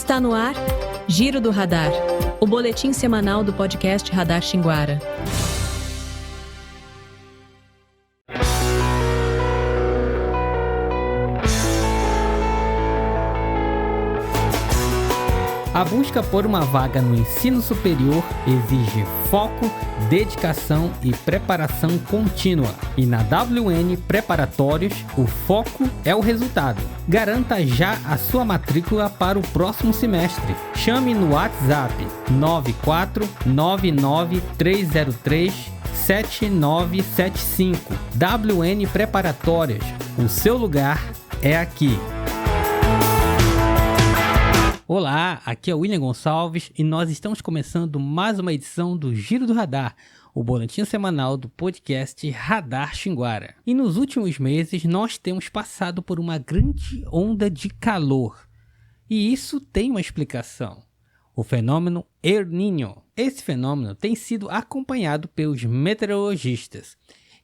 Está no ar, Giro do Radar, o boletim semanal do podcast Radar Xinguara. A busca por uma vaga no ensino superior exige foco, dedicação e preparação contínua. E na WN Preparatórios, o foco é o resultado. Garanta já a sua matrícula para o próximo semestre. Chame no WhatsApp 94993037975. WN Preparatórios, o seu lugar é aqui. Olá, aqui é o William Gonçalves e nós estamos começando mais uma edição do Giro do Radar, o boletim semanal do podcast Radar Xinguara. E nos últimos meses nós temos passado por uma grande onda de calor. E isso tem uma explicação: o fenômeno El Niño. Esse fenômeno tem sido acompanhado pelos meteorologistas.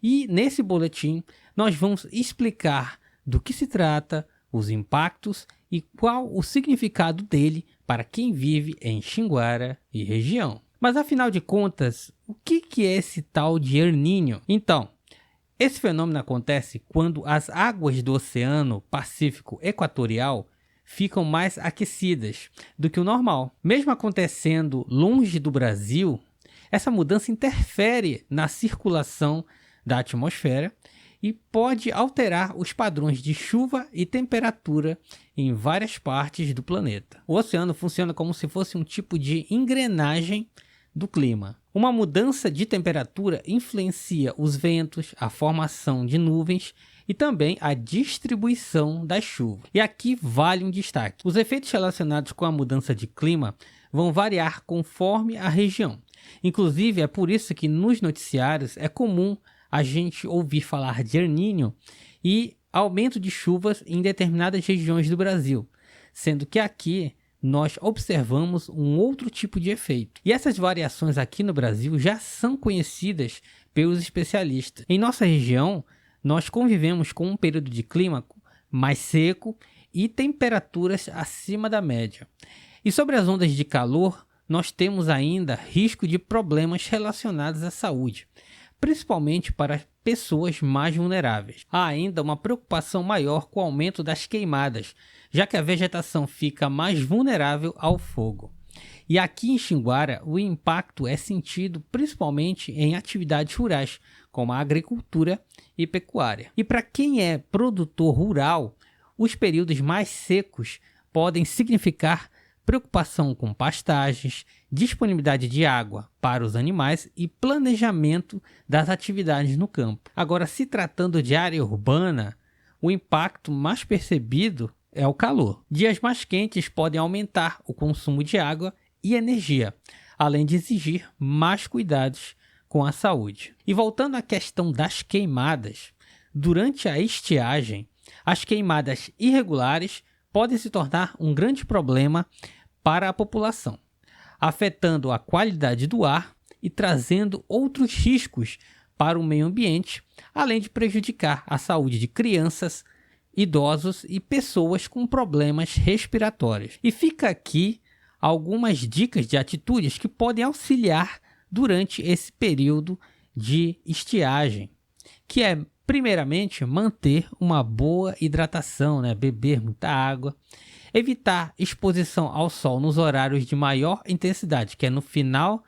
E nesse boletim nós vamos explicar do que se trata, os impactos e qual o significado dele para quem vive em Xinguara e região. Mas afinal de contas, o que é esse tal de El Niño? Então, esse fenômeno acontece quando as águas do Oceano Pacífico Equatorial ficam mais aquecidas do que o normal. Mesmo acontecendo longe do Brasil, essa mudança interfere na circulação da atmosfera e pode alterar os padrões de chuva e temperatura em várias partes do planeta. O oceano funciona como se fosse um tipo de engrenagem do clima. Uma mudança de temperatura influencia os ventos, a formação de nuvens e também a distribuição das chuvas. E aqui vale um destaque: os efeitos relacionados com a mudança de clima vão variar conforme a região. Inclusive, é por isso que nos noticiários é comum a gente ouvir falar de El Niño e aumento de chuvas em determinadas regiões do Brasil, sendo que aqui nós observamos um outro tipo de efeito. E essas variações aqui no Brasil já são conhecidas pelos especialistas. Em nossa região, nós convivemos com um período de clima mais seco e temperaturas acima da média. E sobre as ondas de calor, nós temos ainda risco de problemas relacionados à saúde, principalmente para pessoas mais vulneráveis. Há ainda uma preocupação maior com o aumento das queimadas, já que a vegetação fica mais vulnerável ao fogo. E aqui em Xinguara, o impacto é sentido principalmente em atividades rurais, como a agricultura e pecuária. E para quem é produtor rural, os períodos mais secos podem significar preocupação com pastagens, disponibilidade de água para os animais e planejamento das atividades no campo. Agora, se tratando de área urbana, o impacto mais percebido é o calor. Dias mais quentes podem aumentar o consumo de água e energia, além de exigir mais cuidados com a saúde. E voltando à questão das queimadas, durante a estiagem, as queimadas irregulares podem se tornar um grande problema para a população, afetando a qualidade do ar e trazendo outros riscos para o meio ambiente, além de prejudicar a saúde de crianças, idosos e pessoas com problemas respiratórios. E fica aqui algumas dicas de atitudes que podem auxiliar durante esse período de estiagem, que é, primeiramente, manter uma boa hidratação, beber muita água, evitar exposição ao sol nos horários de maior intensidade, que é no final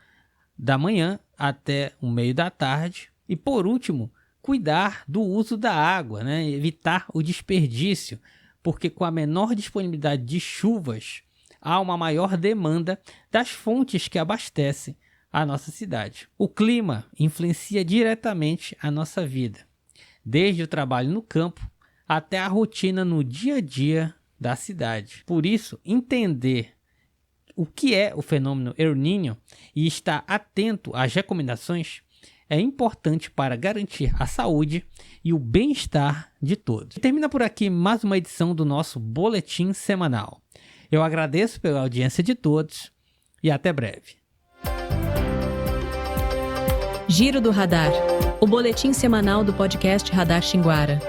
da manhã até o meio da tarde, e por último, cuidar do uso da água, evitar o desperdício, porque com a menor disponibilidade de chuvas, há uma maior demanda das fontes que abastecem a nossa cidade. O clima influencia diretamente a nossa vida, desde o trabalho no campo até a rotina no dia a dia da cidade. Por isso, entender o que é o fenômeno El Niño e estar atento às recomendações é importante para garantir a saúde e o bem-estar de todos. E termina por aqui mais uma edição do nosso boletim semanal. Eu agradeço pela audiência de todos e até breve. Giro do Radar, o boletim semanal do podcast Radar Xinguara.